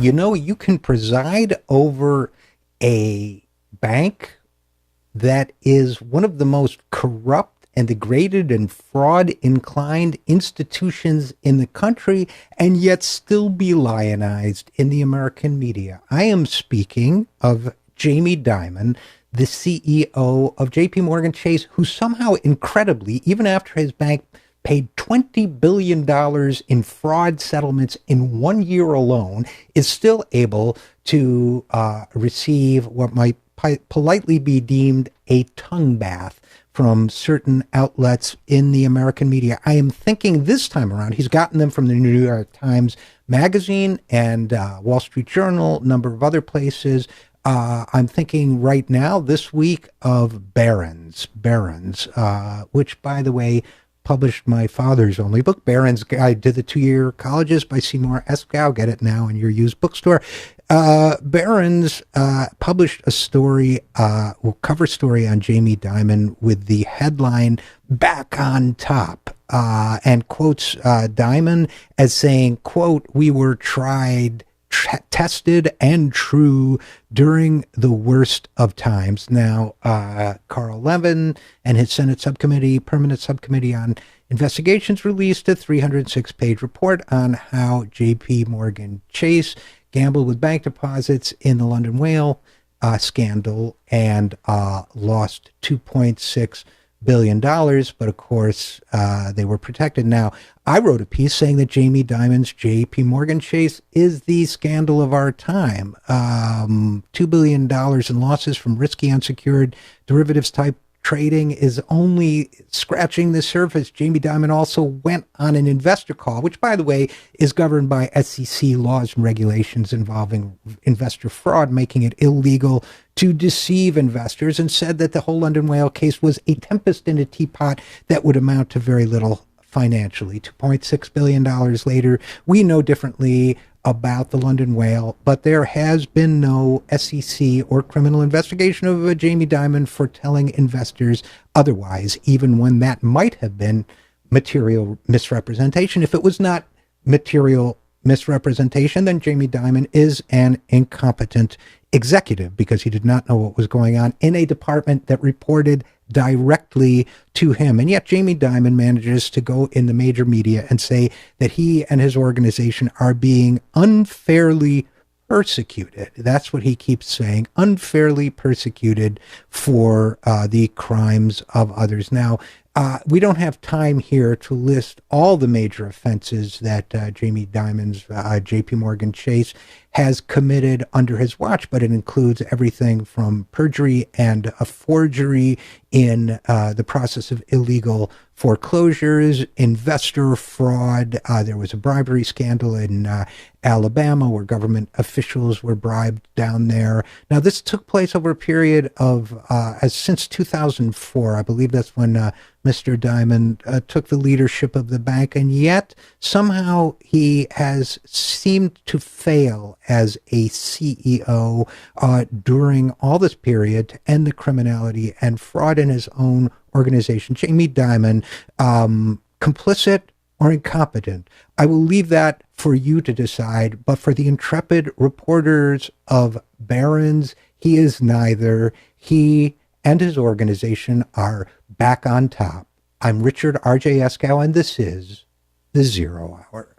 You know, you can preside over a bank that is one of the most corrupt and degraded and fraud inclined institutions in the country and yet still be lionized in the American media. I am speaking of Jamie Dimon, the CEO of JP Morgan Chase, who somehow incredibly, even after his bank paid $20 billion in fraud settlements in 1 year alone, is still able to receive what might politely be deemed a tongue bath from certain outlets in the American media. I am thinking this time around, he's gotten them from the New York Times Magazine and Wall Street Journal, a number of other places. I'm thinking right now, this week, of Barron's, which, by the way, published my father's only book, Barron's Guide to the Two-Year Colleges by RJ Eskow. Get it now in your used bookstore. Barron's published a story, cover story on Jamie Dimon with the headline, "Back on Top," and quotes Dimon as saying, quote, "We were tried, tested, and true during the worst of times." Now, Carl Levin and his Senate subcommittee, Permanent Subcommittee on Investigations, released a 306-page report on how JP Morgan Chase gambled with bank deposits in the London Whale scandal and lost $2.6 billion. But of course, they were protected. Now, I wrote a piece saying that Jamie Dimon's JP Morgan Chase is the scandal of our time. $2 billion in losses from risky unsecured derivatives type trading is only scratching the surface. Jamie Dimon also went on an investor call, which, by the way, is governed by SEC laws and regulations involving investor fraud, making it illegal to deceive investors, and said that the whole London Whale case was a tempest in a teapot that would amount to very little financially. $2.6 billion later, we know differently about the London Whale, but there has been no SEC or criminal investigation of Jamie Dimon for telling investors otherwise, even when that might have been material misrepresentation. If it was not material misrepresentation, then Jamie Dimon is an incompetent executive because he did not know what was going on in a department that reported directly to him. And yet Jamie Dimon manages to go in the major media and say that he and his organization are being unfairly persecuted. That's what he keeps saying, unfairly persecuted for the crimes of others. Now, we don't have time here to list all the major offenses that Jamie Dimon's JP Morgan Chase has committed under his watch, but it includes everything from perjury and a forgery in the process of illegal foreclosures, investor fraud. There was a bribery scandal in Alabama where government officials were bribed down there. Now, this took place over a period of since 2004. I believe that's when Mr. Dimon took the leadership of the bank, and yet somehow he has seemed to fail as a CEO during all this period to end the criminality and fraud in his own organization. Jamie Dimon, complicit or incompetent? I will leave that for you to decide, but for the intrepid reporters of Barron's, he is neither. He and his organization are back on top. I'm Richard RJ Eskow, and this is The Zero Hour.